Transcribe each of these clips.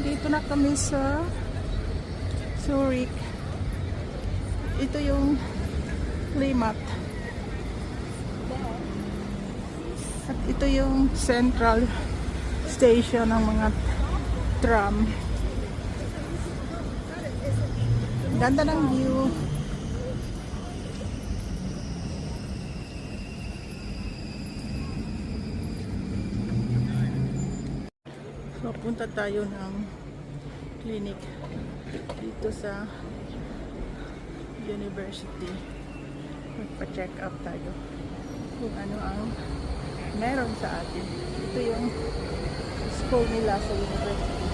Dito na kami sa Zurich. Ito yung Limmat. At ito yung central station ng mga tram. Ganda ng view. So, punta tayo ng clinic dito sa university. Magpa-check up tayo kung ano ang meron sa atin. Ito yung school nila sa university.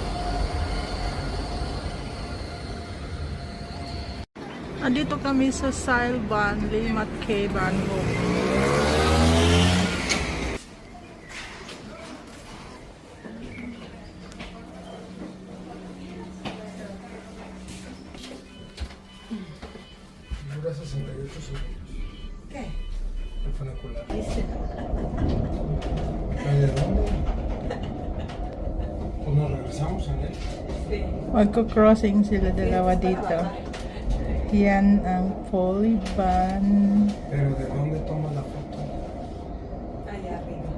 Andito kami sa Seilbahn, Limmat K Bahnhof. Dura 68 segundos. ¿Qué? El funicular. Dice. ¿De dónde? Pues nos regresamos en él. Magko-crossing sila dalawa dito. Yan ang Polybahn. Pero ¿de dónde toma la foto? Allá arriba.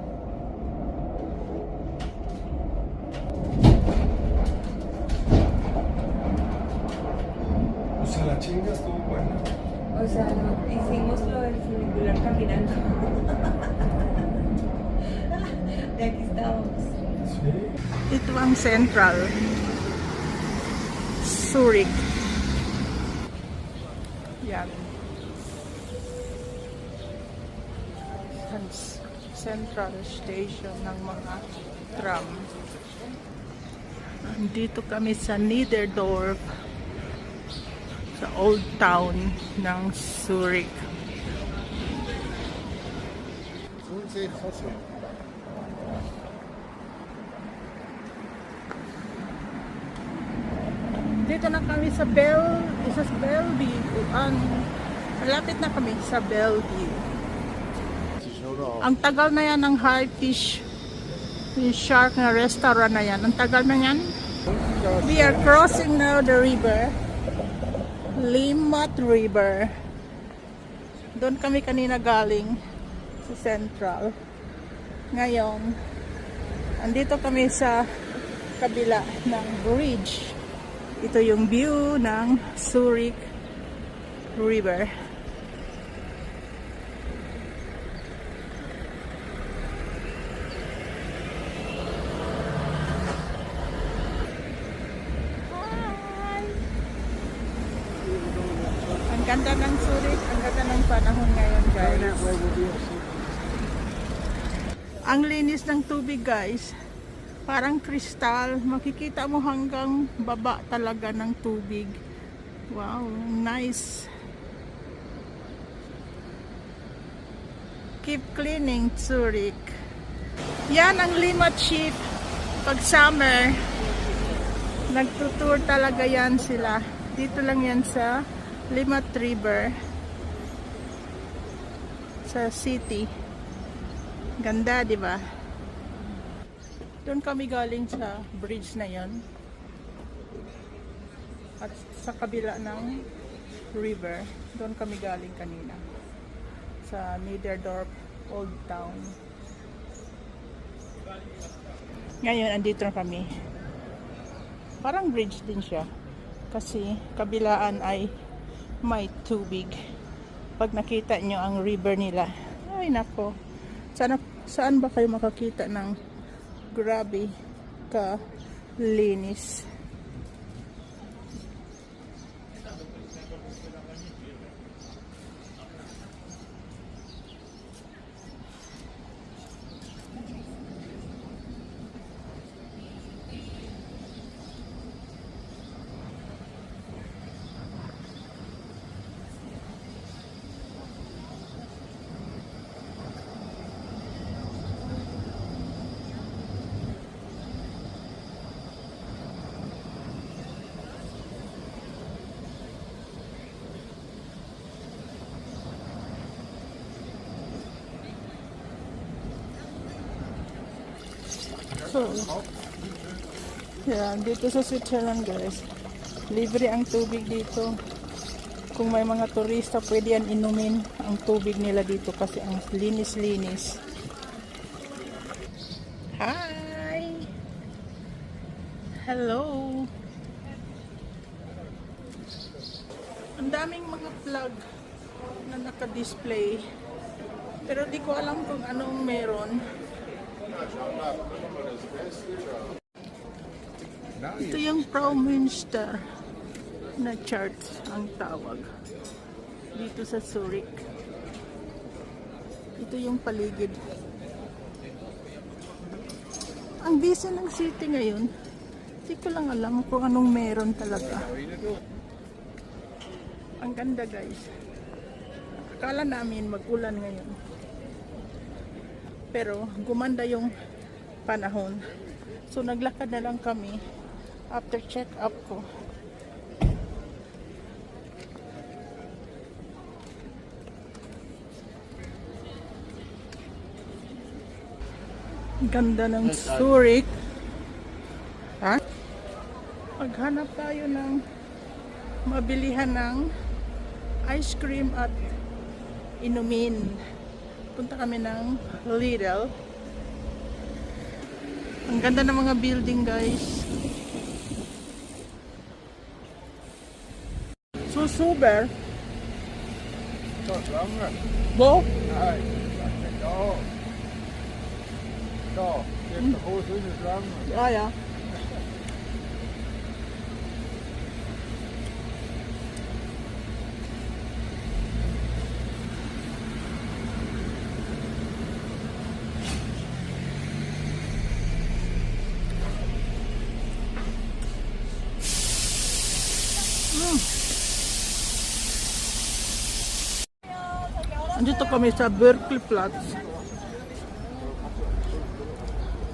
O sea, la chinga estuvo buena. O sea, hicimos lo del funicular caminando. De aquí estábamos. Sí. Ito ang Central Zurich. Yan. Central Station ng mga tram. Dito kami sa Niederdorf, sa Old Town ng Zurich. Dito na kami sa Bellevue. Malapit na kami sa Bellevue. Ang tagal na yan ng high fish, yung shark na restaurant na yan. Ang tagal na yan. We are crossing now the river. Limmat River. Doon kami kanina galing sa Central. Ngayon, andito kami sa kabila ng bridge. Ito yung view ng Zurich River. Ang ganda ng Zurich, ang ganda ng panahon ngayon, guys. Ang linis ng tubig, guys. Parang kristal. Makikita mo hanggang baba talaga ng tubig. Wow, nice. Keep cleaning, Zurich. Yan ang Limmat ship. Pag summer, nagtutour talaga yan sila. Dito lang yan sa Limmat River. Sa city. Ganda, di ba? Doon kami galing sa bridge na yon. At sa kabila ng river, doon kami galing kanina. Sa Niederdorf Old Town. Ngayon, andito na kami. Parang bridge din siya. Kasi kabilaan ay may tubig. Pag nakita nyo ang river nila, ay nako. Saan ba kayo makakita ng grabe ka linis? So, Yan, dito sa Switzerland guys, libre ang tubig dito. Kung may mga turista, pwede yan inumin ang tubig nila dito kasi ang linis-linis. Hi! Hello! Ang daming mga plug na naka-display. Pero di ko alam kung anong meron. Ito yung Fraumünster na church ang tawag dito sa Zurich. Ito yung paligid. Ang busy ng city ngayon. Hindi ko lang alam kung anong meron talaga. Ang ganda guys. Akala namin mag-ulan ngayon. Pero gumanda yung panahon. So naglakad na lang kami after check up ko. Ganda ng Zurich. Ha? Maghanap tayo ng mabilihan ng ice cream at inumin. Punta kami ng Lidl. Ang ganda ng mga building guys. So super. Wo? Nein. Da. Da. Jetzt der Hose in das Lang. Ah ja. Andito kami sa Berkeley Platz.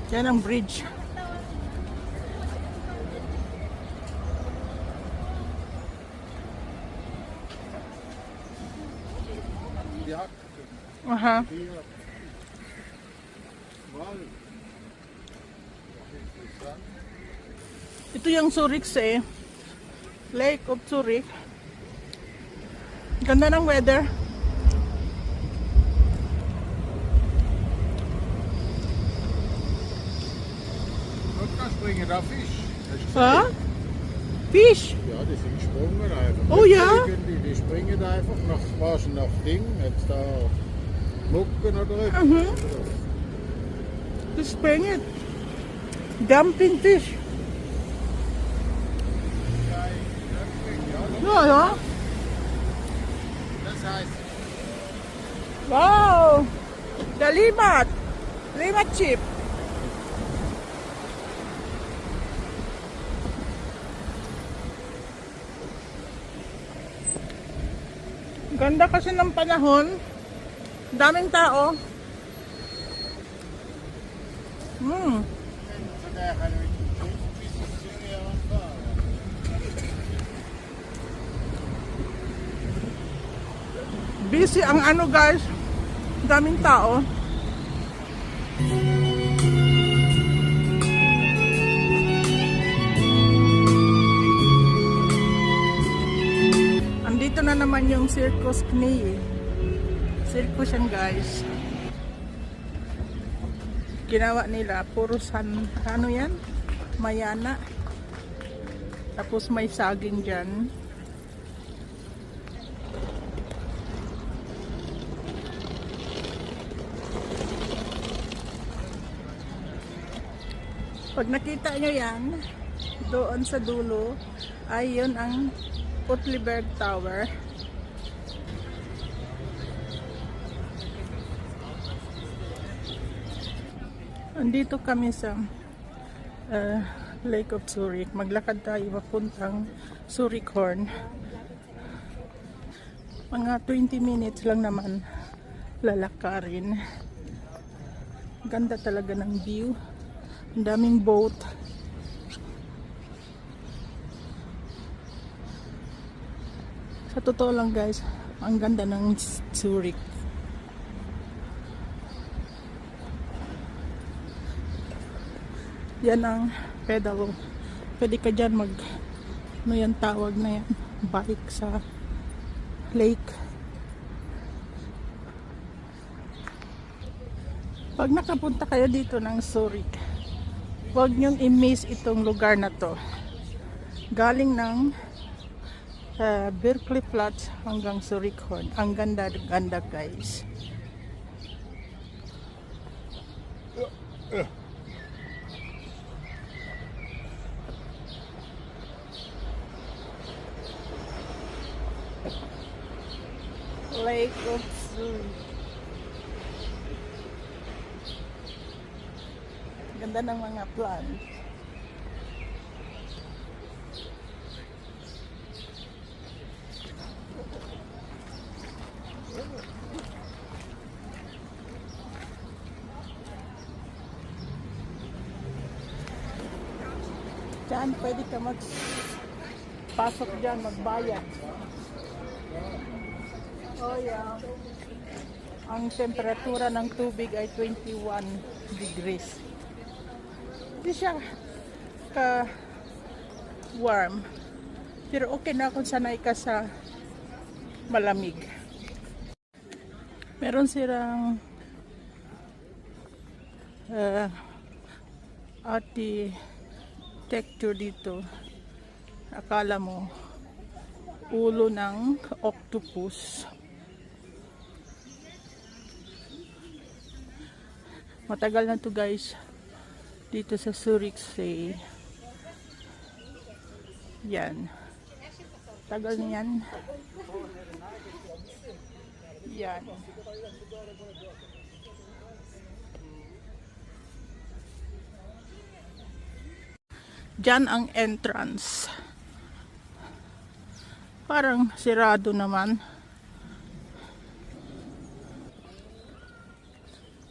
Yan ang bridge. Ja. Aha. Ito yung Zurich eh. Lake of Zurich. Ganda ng weather. Und da springen da Fisch. Hast du Ha? gesehen? Fish? Ja, die sind gesprungen einfach. Oh ja? Die springen einfach nach, was nach Ding, jetzt da Mucken oder etwas. Mhm. Das bring it. Dumping fish. Ja, ja. Das heißt, Wow! The limat! Limat chip. Ganda kasi ng panahon. Daming tao. sogar kann ich mit dem Schiff bis zum See ranfahren. Busy ang ano guys. Daming tao. Andito na naman yung Circus Knie. Circus yan guys. Ginawa nila puro ano yan? Mayana. Tapos may saging dyan. Pag nakita nyo yan, doon sa dulo, ay yun ang Uetliberg Tower. Andito kami sa Lake of Zurich. Maglakad tayo papuntang Zurichhorn. Mga 20 minutes lang naman lalakarin. Ganda talaga ng view. Ang daming boat. Sa totoo lang guys, ang ganda ng Zurich. Yan ang pedal Pwede ka dyan mag, ano yan tawag na yan, bike sa lake. Pag nakapunta kayo dito ng Zurich, huwag nyong i-miss itong lugar na to. Galing ng Berkeley Flats hanggang Zurich Horn. Ang ganda-ganda guys. Lake of Zurich. Ganda ng mga plants. Diyan, pwede ka pasok dyan, magbayad. Oh yeah. Ang temperatura ng tubig ay 21 degrees. Hindi siya ka warm. Pero okay na kung sanay ka sa malamig. Meron silang architecture dito. Akala mo ulo ng octopus. Matagal na to guys dito sa Zurich Sea. Yan. Tagal niyan. Yan. Diyan ang entrance. Parang sirado naman.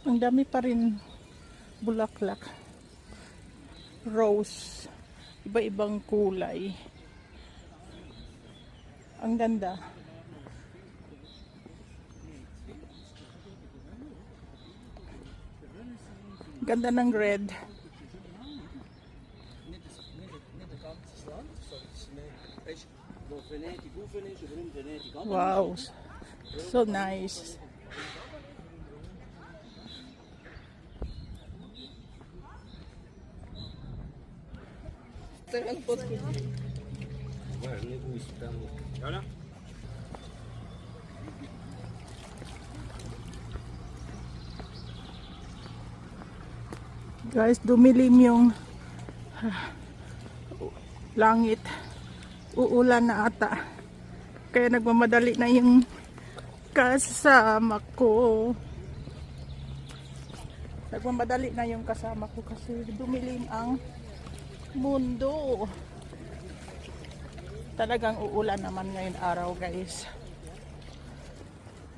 Ang dami pa rin bulaklak. Rose. Iba-ibang kulay. Ang ganda. Ganda ng red. Wow. So nice. Guys, dumilim yung langit. Uulan na ata. Kaya nagmamadali na yung kasama ko. Nagmamadali na yung kasama ko kasi dumilim ang mundo. Talagang uulan naman ngayon araw guys.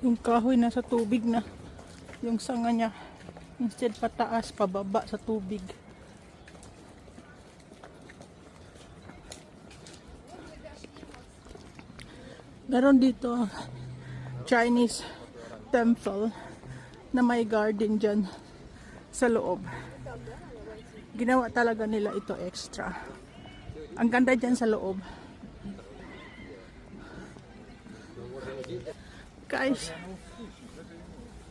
Yung kahoy na sa tubig na. Yung sanga niya. Instead pataas, pababa sa tubig. Meron dito Chinese temple na may garden dyan sa loob. Ginawa talaga nila ito extra. Ang ganda dyan sa loob. Guys.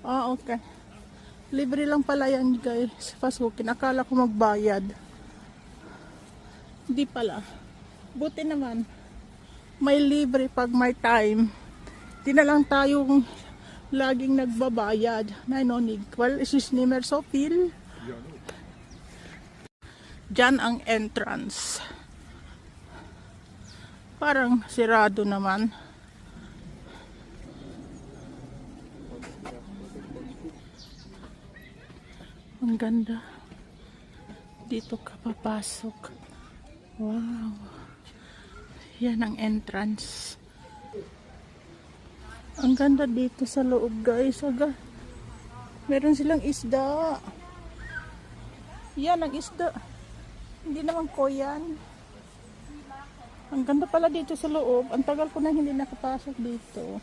Okay. Libre lang pala yan guys. Pasko, kinakala ko magbayad. Hindi pala. Buti naman. May libre pag may time. Di na lang tayong laging nagbabayad. Nanonig. Well, is nimmer so feel. Diyan ang entrance. Parang sirado naman. Ang ganda. Dito ka papasok. Wow. Yan ang entrance. Ang ganda dito sa loob guys. Aga. Meron silang isda. Yan ang isda. Hindi naman koyan. Ang ganda pala dito sa loob. Ang tagal ko na hindi nakapasok dito.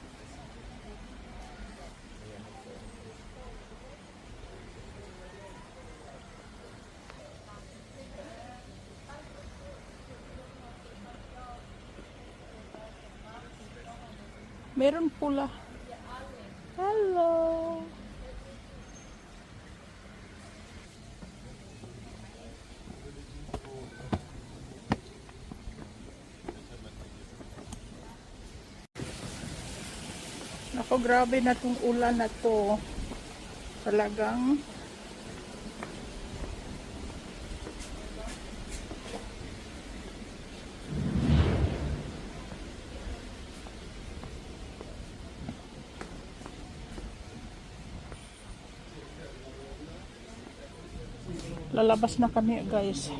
Meron pula. Hello. Nako, grabe na tong ulan na to. Talagang lalabas na kami, guys.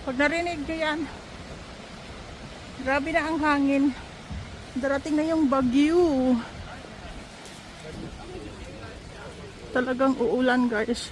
Pag narinig nyo yan, grabe na ang hangin. Darating na yung bagyo. Talagang uulan, guys.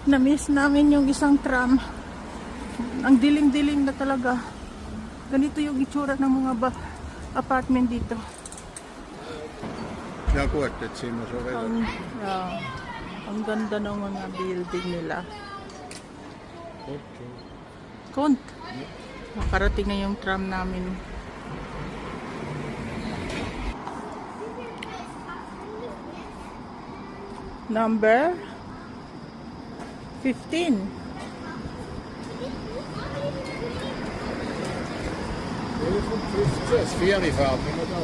Na-miss namin yung isang tram. Ang dilim-dilim na talaga. Ganito yung itsura ng mga apartment dito. Ja gut, jetzt sind wir schon wieder. Ang ganda ng mga building nila. Okay. Kont. Nakarating na yung tram namin. Number 15. Das Ferifahrt, wenn wir da.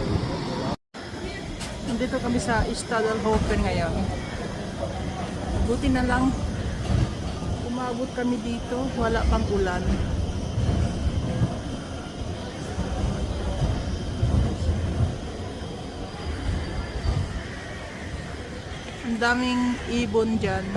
Nandito kami sa Stadelhofen ngayon. Buti na lang umabot kami dito, wala pang ulan. Ang daming ibon dyan.